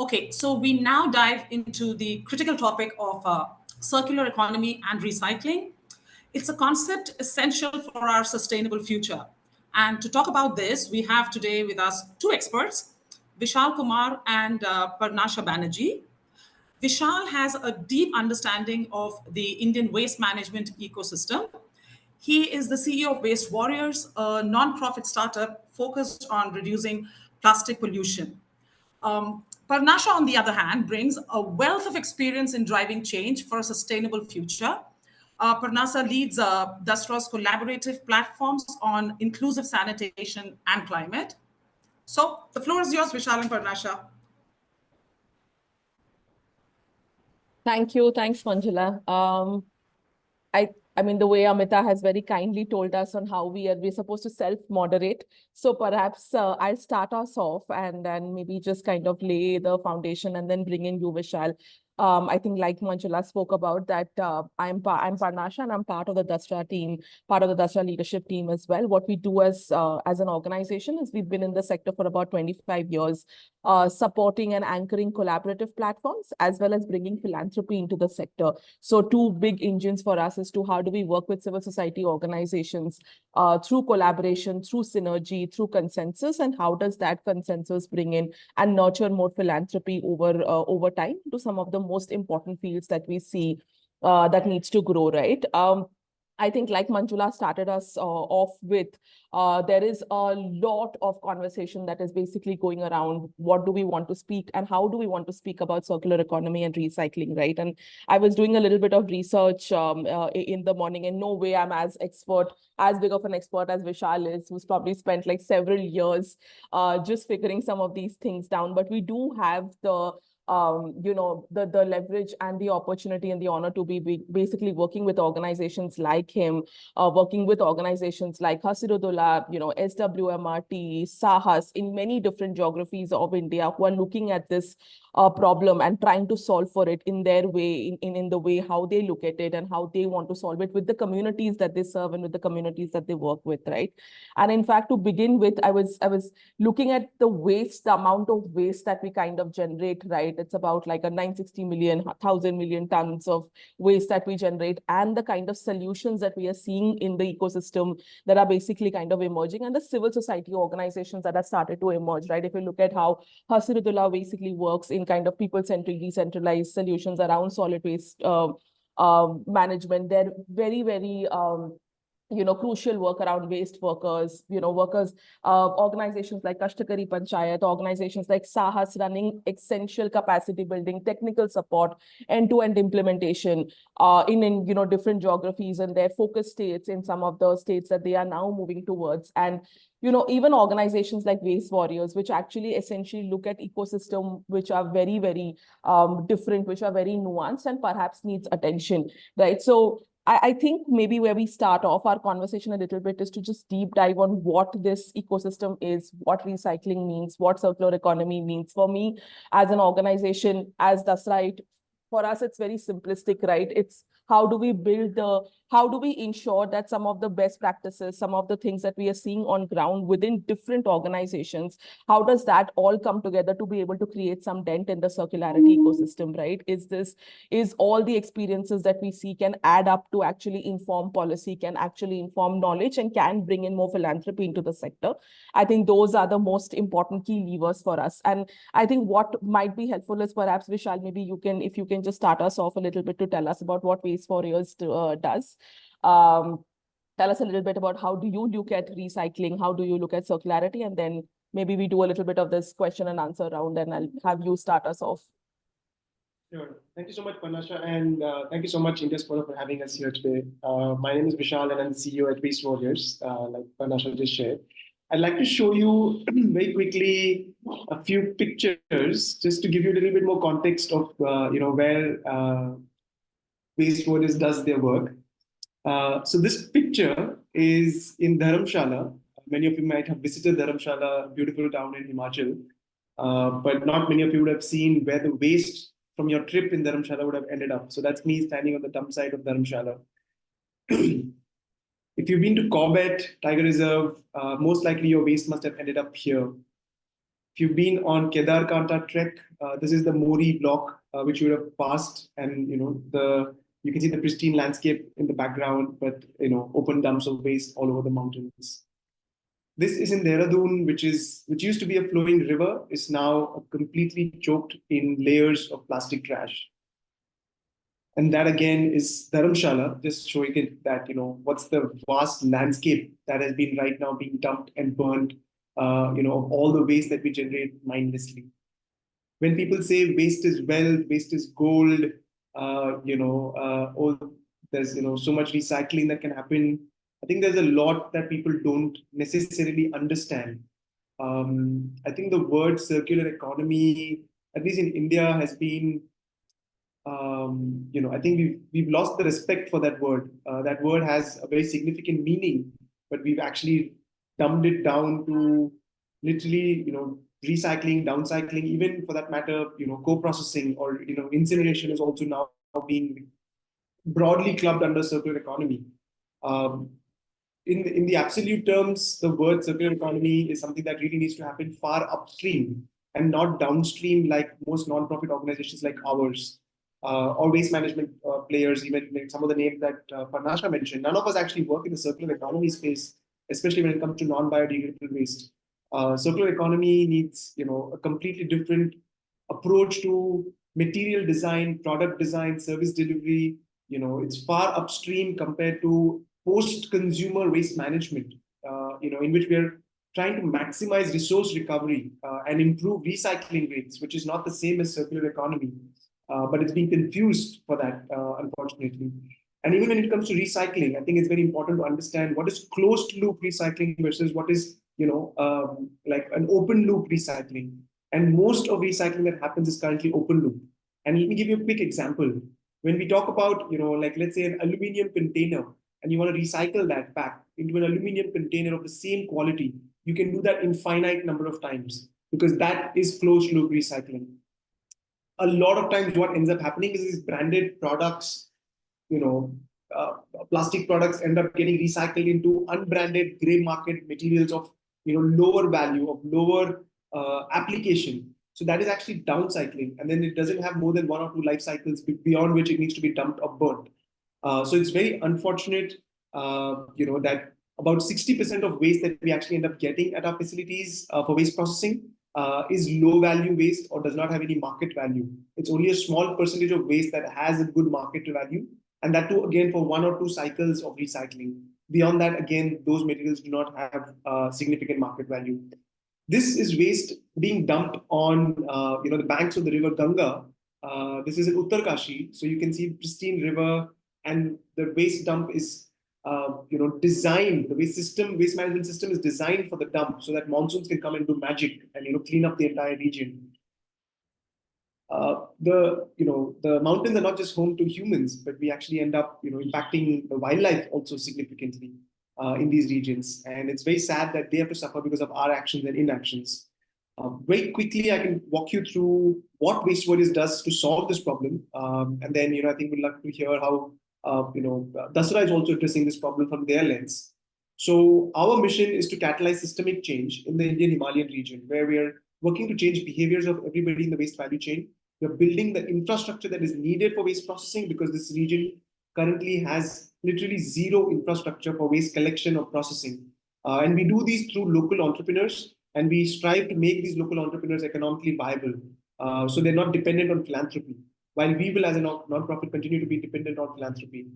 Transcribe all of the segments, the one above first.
Okay, so we now dive into the critical topic of circular economy and recycling. It's a concept essential for our sustainable future. And to talk about this, we have today with us two experts, Vishal Kumar and Parnasha Banerjee. Vishal has a deep understanding of the Indian waste management ecosystem. He is the CEO of Waste Warriors, a non-profit startup focused on reducing plastic pollution. Parnasha, on the other hand, brings a wealth of experience in driving change for a sustainable future. Parnasha leads DASRA's collaborative platforms on inclusive sanitation and climate. So the floor is yours, Vishal and Parnasha. Thank you. Thanks, Manjula. I mean, the way Amita has very kindly told us on how we're supposed to self-moderate. So perhaps I'll start us off and then maybe just kind of lay the foundation and then bring in you, Vishal. I think like Manjula spoke about that I'm Parnasha and I'm part of the DASRA team, part of the DASRA leadership team as well. What we do as an organization is we've been in the sector for about 25 years, supporting and anchoring collaborative platforms as well as bringing philanthropy into the sector. So two big engines for us is to how do we work with civil society organizations through collaboration, through synergy, through consensus, and how does that consensus bring in and nurture more philanthropy over time to some of the most important fields that we see that needs to grow, right? I think like Manjula started us off with, there is a lot of conversation that is basically going around what do we want to speak and how do we want to speak about circular economy and recycling, right? And I was doing a little bit of research in the morning, and no way I'm as big of an expert as Vishal is, who's probably spent like several years just figuring some of these things down. But we do have the the leverage and the opportunity and the honor to be basically working with organizations like him, working with organizations like Hasirudullah, SWMRT, Sahas in many different geographies of India who are looking at this problem and trying to solve for it in their way, in the way how they look at it and how they want to solve it with the communities that they serve and with the communities that they work with, right? And in fact, to begin with, I was looking at the waste, the amount of waste that we kind of generate, right? It's about like a 960 million, 1,000 million tons of waste that we generate, and the kind of solutions that we are seeing in the ecosystem that are basically kind of emerging, and the civil society organizations that have started to emerge, right? If you look at how Hasirudullah basically works in kind of people-centric, decentralized solutions around solid waste management, they're very, very crucial work around waste workers, organizations like Kashtakari Panchayat, organizations like Sahas running essential capacity building, technical support, end-to-end implementation in different geographies and their focus states in some of the states that they are now moving towards. And even organizations like Waste Warriors, which actually essentially look at ecosystem which are very, very different, which are very nuanced and perhaps needs attention, right? So I think maybe where we start off our conversation a little bit is to just deep dive on what this ecosystem is, what recycling means, what circular economy means. For me, as an organization, as DASRA, for us, it's very simplistic, right? It's how do we ensure that some of the best practices, some of the things that we are seeing on ground within different organizations, how does that all come together to be able to create some dent in the circularity ecosystem, right? Is all the experiences that we see can add up to actually inform policy, can actually inform knowledge, and can bring in more philanthropy into the sector. I think those are the most important key levers for us. And I think what might be helpful is perhaps, Vishal, maybe if you can just start us off a little bit to tell us about what Waste Warriors does. Tell us a little bit about how do you look at recycling, how do you look at circularity, and then maybe we do a little bit of this question and answer round, and I'll have you start us off. Sure. Thank you so much, Parnasha, and thank you so much, India Scholar, for having us here today. My name is Vishal, and I'm CEO at Waste Warriors, like Parnasha just shared. I'd like to show you very quickly a few pictures, just to give you a little bit more context of where Waste Warriors does their work. So this picture is in Dharamshala. Many of you might have visited Dharamshala, beautiful town in Himachal, but not many of you would have seen where the waste from your trip in Dharamshala would have ended up. So that's me standing on the dump site of Dharamshala. If you've been to Corbett Tiger Reserve, most likely your waste must have ended up here. If you've been on Kedarkanta trek, this is the Mori block, which you would have passed, and you can see the pristine landscape in the background, but open dumps of waste all over the mountains. This is in Dehradun, which used to be a flowing river, is now completely choked in layers of plastic trash. And that again is Dharamshala, just showing it that, what's the vast landscape that has been right now being dumped and burned, of all the waste that we generate mindlessly. When people say waste is wealth, waste is gold, there's, so much recycling that can happen. I think there's a lot that people don't necessarily understand. I think the word circular economy, at least in India, has been I think we've lost the respect for that word. That word has a very significant meaning, but we've actually dumbed it down to literally, recycling, downcycling, even for that matter, co-processing or incineration is also now being broadly clubbed under circular economy. In the absolute terms, the word circular economy is something that really needs to happen far upstream and not downstream, like most non-profit organizations like ours. Or waste management players, even like some of the names that Parnasha mentioned. None of us actually work in the circular economy space, especially when it comes to non-biodegradable waste. Circular economy needs, a completely different approach to material design, product design, service delivery. It's far upstream compared to post-consumer waste management, in which we are trying to maximize resource recovery and improve recycling rates, which is not the same as circular economy. But it's being confused for that, unfortunately. And even when it comes to recycling, I think it's very important to understand what is closed loop recycling versus what is, like an open loop recycling. And most of recycling that happens is currently open loop. And let me give you a quick example. When we talk about, like let's say an aluminum container, and you want to recycle that back into an aluminum container of the same quality, you can do that infinite number of times because that is closed loop recycling. A lot of times what ends up happening is these branded products, plastic products end up getting recycled into unbranded gray market materials of, lower value, of lower application. So that is actually downcycling. And then it doesn't have more than 1 or 2 life cycles beyond which it needs to be dumped or burnt. So it's very unfortunate, that about 60% of waste that we actually end up getting at our facilities for waste processing is low value waste or does not have any market value. It's only a small percentage of waste that has a good market value. And that too, again, for 1 or 2 cycles of recycling. Beyond that, again, those materials do not have significant market value. This is waste being dumped on, the banks of the river Ganga. This is in Uttarkashi. So you can see the pristine river and the waste dump is designed, the waste management system is designed for the dump so that monsoons can come and do magic and, clean up the entire region. The mountains are not just home to humans, but we actually end up, impacting the wildlife also significantly in these regions. And it's very sad that they have to suffer because of our actions and inactions. Very quickly, I can walk you through what Waste Warriors does to solve this problem. And then, I think we'd like to hear how DASRA is also addressing this problem from their lens. So our mission is to catalyze systemic change in the Indian Himalayan region, where we are working to change behaviors of everybody in the waste value chain. We're building the infrastructure that is needed for waste processing because this region currently has literally zero infrastructure for waste collection or processing. And we do these through local entrepreneurs, and we strive to make these local entrepreneurs economically viable. So they're not dependent on philanthropy, while we will, as a non-profit, continue to be dependent on philanthropy.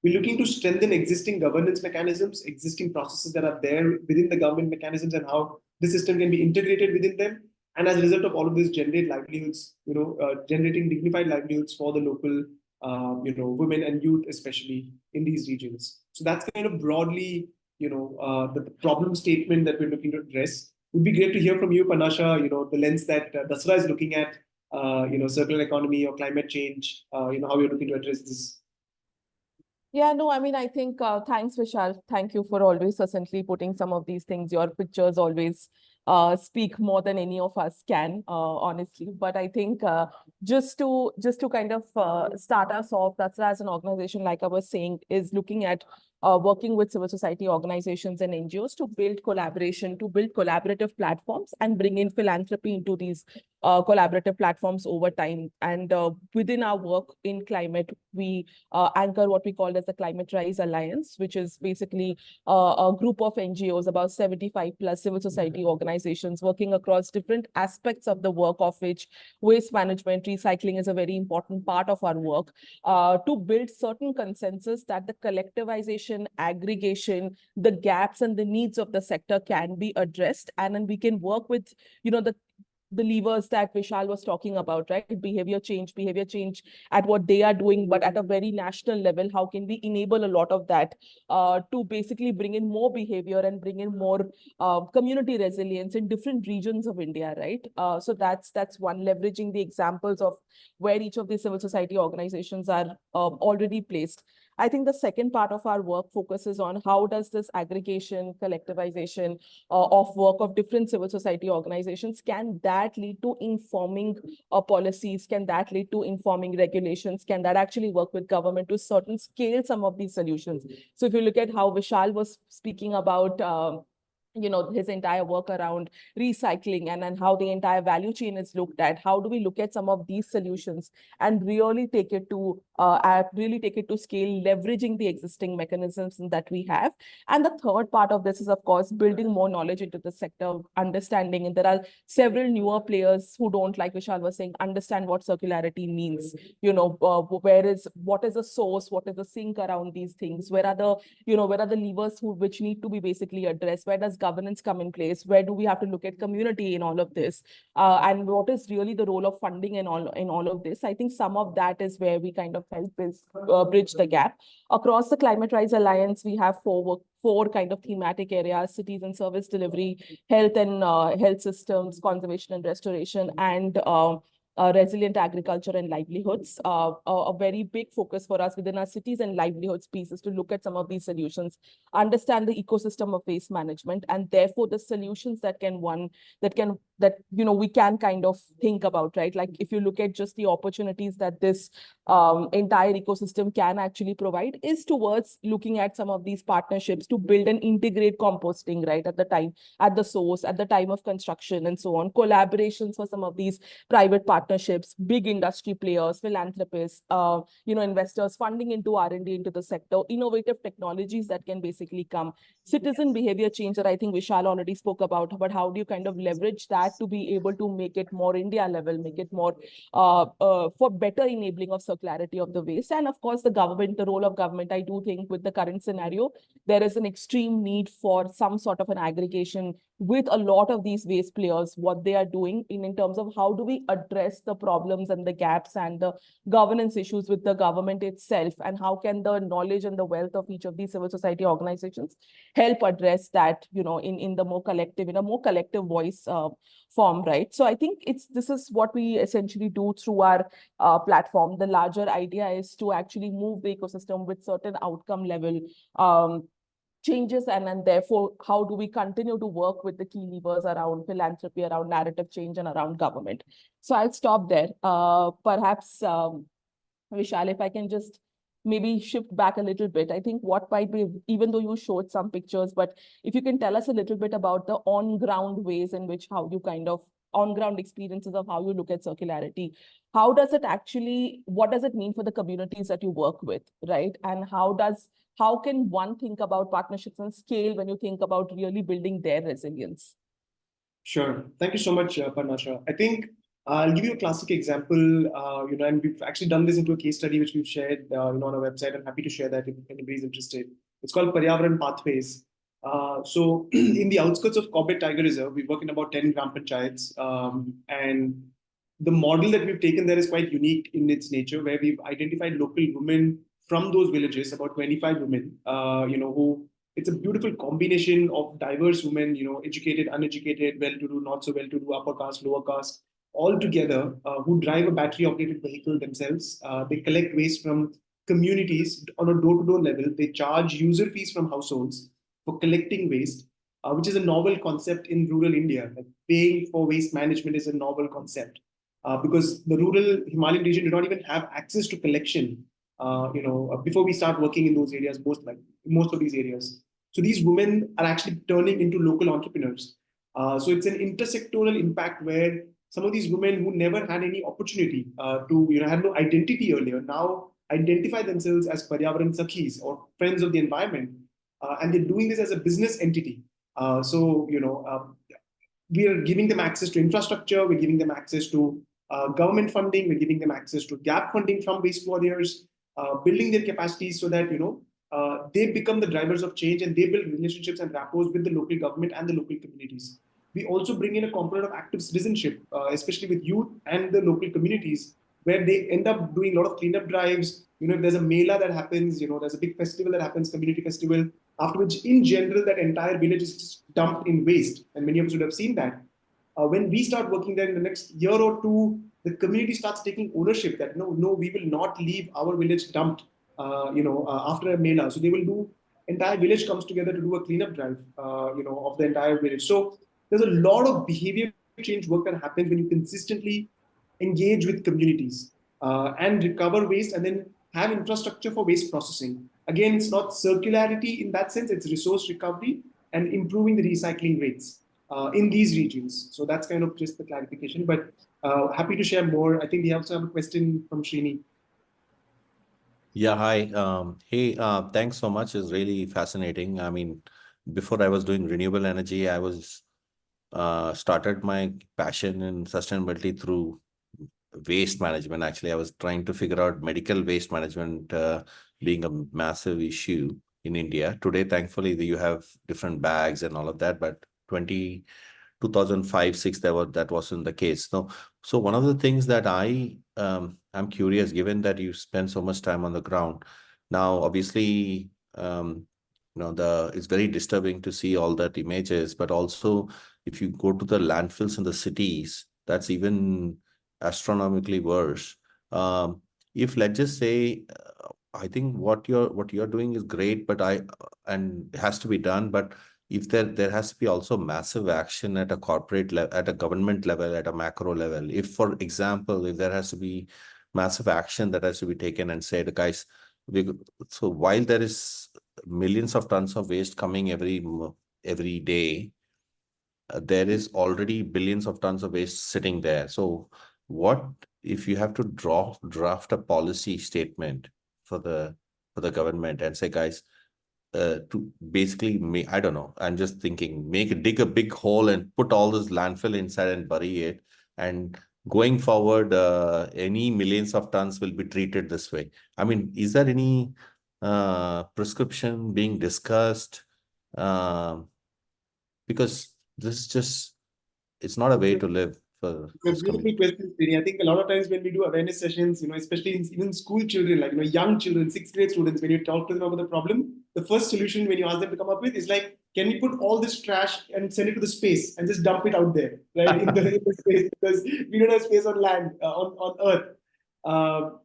We're looking to strengthen existing governance mechanisms, existing processes that are there within the government mechanisms and how the system can be integrated within them. And as a result of all of this, generate livelihoods, generating dignified livelihoods for the local, women and youth, especially in these regions. So that's kind of broadly, the problem statement that we're looking to address. It would be great to hear from you, Parnasha, the lens that DASRA is looking at, circular economy or climate change, how you're looking to address this. Yeah, no, I mean, I think, thanks, Vishal. Thank you for always succinctly putting some of these things. Your pictures always speak more than any of us can, honestly. But I think just to kind of start us off, DASRA as an organization, like I was saying, is looking at working with civil society organizations and NGOs to build collaboration, to build collaborative platforms and bring in philanthropy into these collaborative platforms over time. And within our work in climate, we anchor what we call as the Climate Rise Alliance, which is basically a group of NGOs, about 75 plus civil society organizations working across different aspects of the work, of which waste management, recycling is a very important part of our work, to build certain consensus that the collectivization, aggregation, the gaps and the needs of the sector can be addressed. And then we can work with, the levers that Vishal was talking about, right? Behavior change at what they are doing, but at a very national level, how can we enable a lot of that to basically bring in more behavior and bring in more community resilience in different regions of India, right? So that's one, leveraging the examples of where each of these civil society organizations are already placed. I think the second part of our work focuses on how does this aggregation, collectivization of work of different civil society organizations, can that lead to informing policies? Can that lead to informing regulations? Can that actually work with government to certain scale some of these solutions? So if you look at how Vishal was speaking about his entire work around recycling and how the entire value chain is looked at, how do we look at some of these solutions and really take it to scale, leveraging the existing mechanisms that we have. And the third part of this is, of course, building more knowledge into the sector, understanding, and there are several newer players who don't, like Vishal was saying, understand what circularity means. What is the source, what is the sink around these things, where are the levers which need to be basically addressed, where does governance come in place, where do we have to look at community in all of this, and what is really the role of funding in all of this. I think some of that is where we kind of help is bridge the gap. Across the Climate Rise Alliance, we have four kind of thematic areas: cities and service delivery, health and health systems, conservation and restoration, and resilient agriculture and livelihoods. A very big focus for us within our cities and livelihoods piece is to look at some of these solutions, understand the ecosystem of waste management, and therefore the solutions that we can kind of think about, right? Like if you look at just the opportunities that this entire ecosystem can actually provide, is towards looking at some of these partnerships to build and integrate composting, right, at the source, at the time of construction, and so on. Collaborations for some of these private partnerships, big industry players, philanthropists, investors funding into R&D into the sector, innovative technologies that can basically come, citizen behavior change that I think Vishal already spoke about, but how do you kind of leverage that to be able to make it more India level, make it more for better enabling of circularity of the waste. And of course, the role of government, I do think with the current scenario, there is an extreme need for some sort of an aggregation with a lot of these waste players, what they are doing in terms of how do we address the problems and the gaps and the governance issues with the government itself, and how can the knowledge and the wealth of each of these civil society organizations help address that, in a more collective voice form, right? So I think this is what we essentially do through our platform. The larger idea is to actually move the ecosystem with certain outcome level changes, and therefore how do we continue to work with the key levers around philanthropy, around narrative change, and around government. So I'll stop there. Perhaps Vishal, if I can just maybe shift back a little bit. I think what might be, even though you showed some pictures, but if you can tell us a little bit about the on-ground ways in which on-ground experiences of how you look at circularity. What does it mean for the communities that you work with, right? And how can one think about partnerships and scale when you think about really building their resilience? Sure. Thank you so much, Parnasha. I think I'll give you a classic example, and we've actually done this into a case study which we've shared, on our website. I'm happy to share that if anybody's interested. It's called Paryavaran Pathways. So in the outskirts of Corbett Tiger Reserve, we work in about 10 Gram Panchayats, and the model that we've taken there is quite unique in its nature, where we've identified local women from those villages, about 25 women, who it's a beautiful combination of diverse women, educated, uneducated, well-to-do, not so well-to-do, upper caste, lower caste, all together, who drive a battery-operated vehicle themselves. They collect waste from communities on a door-to-door level. They charge user fees from households for collecting waste, which is a novel concept in rural India. Like paying for waste management is a novel concept because the rural Himalayan region do not even have access to collection. before we start working in those areas, most of these areas. So these women are actually turning into local entrepreneurs. So it's an intersectoral impact where some of these women who never had any opportunity had no identity earlier, now identify themselves as Paryavaran Sakhis or friends of the environment. And they're doing this as a business entity. We are giving them access to infrastructure, we're giving them access to government funding, we're giving them access to gap funding from waste warriors, building their capacities so that they become the drivers of change and they build relationships and rapports with the local government and the local communities. We also bring in a component of active citizenship, especially with youth and the local communities, where they end up doing a lot of cleanup drives. If there's a mela that happens, there's a big festival that happens, community festival, after which, in general, that entire village is just dumped in waste. And many of us would have seen that. When we start working there in the next year or two, the community starts taking ownership that no, we will not leave our village dumped, after a mela. So they will do, entire village comes together to do a cleanup drive, of the entire village. So there's a lot of behavior change work that happens when you consistently engage with communities and recover waste and then have infrastructure for waste processing. Again, it's not circularity in that sense, it's resource recovery and improving the recycling rates in these regions. So that's kind of just the clarification, but happy to share more. I think we also have a question from Srini. Yeah, hi. Hey, thanks so much. It's really fascinating. I mean, before I was doing renewable energy, I was started my passion in sustainability through waste management. Actually, I was trying to figure out medical waste management being a massive issue in India. Today, thankfully, you have different bags and all of that, but 2005-6, that wasn't the case. So one of the things that I'm curious, given that you spend so much time on the ground, now obviously it's very disturbing to see all that images, but also if you go to the landfills in the cities, that's even astronomically worse. If let's just say, I think what you're doing is great, but and it has to be done, but if there has to be also massive action at a corporate level, at a government level, at a macro level. If, for example, if there has to be massive action that has to be taken and said, guys, so while there is millions of tons of waste coming every day, there is already billions of tons of waste sitting there. So what if you have to draft a policy statement for the government and say, guys, to basically make, I don't know, I'm just thinking, dig a big hole and put all this landfill inside and bury it. And going forward, any millions of tons will be treated this way. I mean, is there any prescription being discussed? Because this is just, it's not a way to live. For It's a beautiful question, Srini. I think a lot of times when we do awareness sessions, especially even school children, like young children, 6th grade students, when you talk to them about the problem, the first solution when you ask them to come up with is like, can we put all this trash and send it to the space and just dump it out there, right, in the space, because we don't have space on land, on Earth.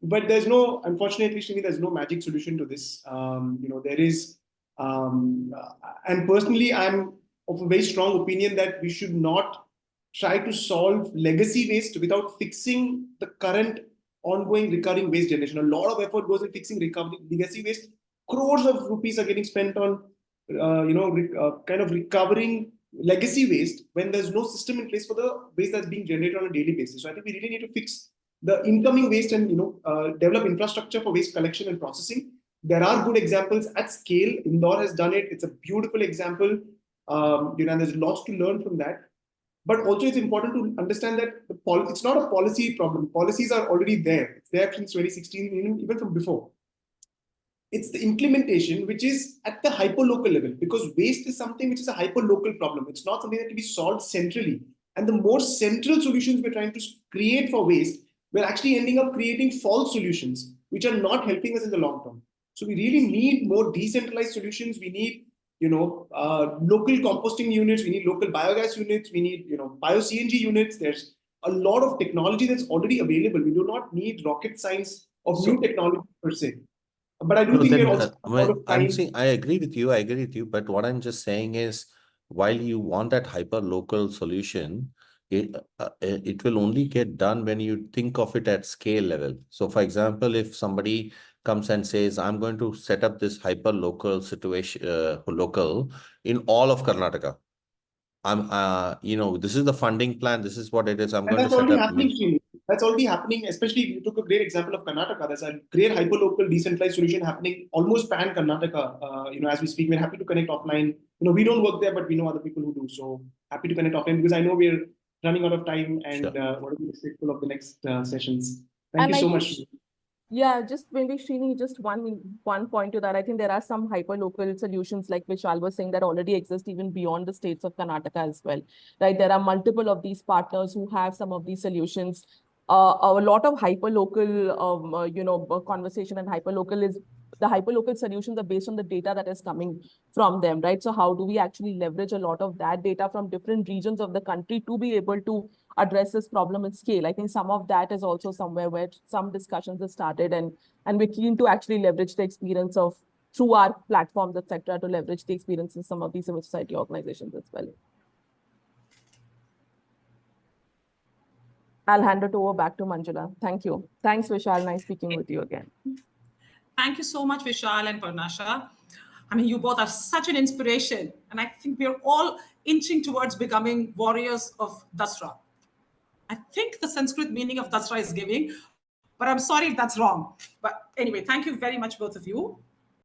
But there's no, unfortunately, Srini, there's no magic solution to this. There is, and personally, I'm of a very strong opinion that we should not try to solve legacy waste without fixing the current ongoing recurring waste generation. A lot of effort goes in fixing legacy waste. Crores of rupees are getting spent on, kind of recovering legacy waste when there's no system in place for the waste that's being generated on a daily basis. So I think we really need to fix the incoming waste and develop infrastructure for waste collection and processing. There are good examples at scale. Indore has done it. It's a beautiful example. And there's lots to learn from that. But also it's important to understand that it's not a policy problem. Policies are already there. It's there since 2016, even from before. It's the implementation, which is at the hyperlocal level, because waste is something which is a hyperlocal problem. It's not something that can be solved centrally. And the more central solutions we're trying to create for waste, we're actually ending up creating false solutions, which are not helping us in the long term. So we really need more decentralized solutions. We need local composting units, we need local biogas units, we need, bio-CNG units. There's a lot of technology that's already available. We do not need rocket science of new technology per se. But I do think we're also I agree with you. But what I'm just saying is, while you want that hyper-local solution, it will only get done when you think of it at scale level. So, for example, if somebody comes and says, I'm going to set up this hyper local situation, local in all of Karnataka. This is the funding plan. This is what it is. I'm And going to that's set already up. happening, Srini. That's already happening, especially you took a great example of Karnataka. There's a great hyperlocal decentralized solution happening almost pan Karnataka. As we speak, we're happy to connect offline. We don't work there, but we know other people who do. So happy to connect offline because I know we're running out of time and Sure. want to be respectful of the next sessions. And Thank you I so think- much. Yeah, just maybe Srini, just one point to that. I think there are some hyper-local solutions like Vishal was saying that already exist even beyond the states of Karnataka as well, right? There are multiple of these partners who have some of these solutions. A lot of hyper-local, conversation and the hyper-local solutions are based on the data that is coming from them, right? So how do we actually leverage a lot of that data from different regions of the country to be able to address this problem at scale? I think some of that is also somewhere where some discussions have started, and we're keen to actually leverage the experience of through our platforms, etc., to leverage the experience in some of these civil society organizations as well. I'll hand it over back to Manjula. Thank you. Thanks, Vishal. Nice speaking with you again. Thank you so much, Vishal and Parnasha. I mean, you both are such an inspiration. And I think we're all inching towards becoming warriors of DASRA. I think the Sanskrit meaning of DASRA is giving, but I'm sorry if that's wrong. But anyway, thank you very much, both of you.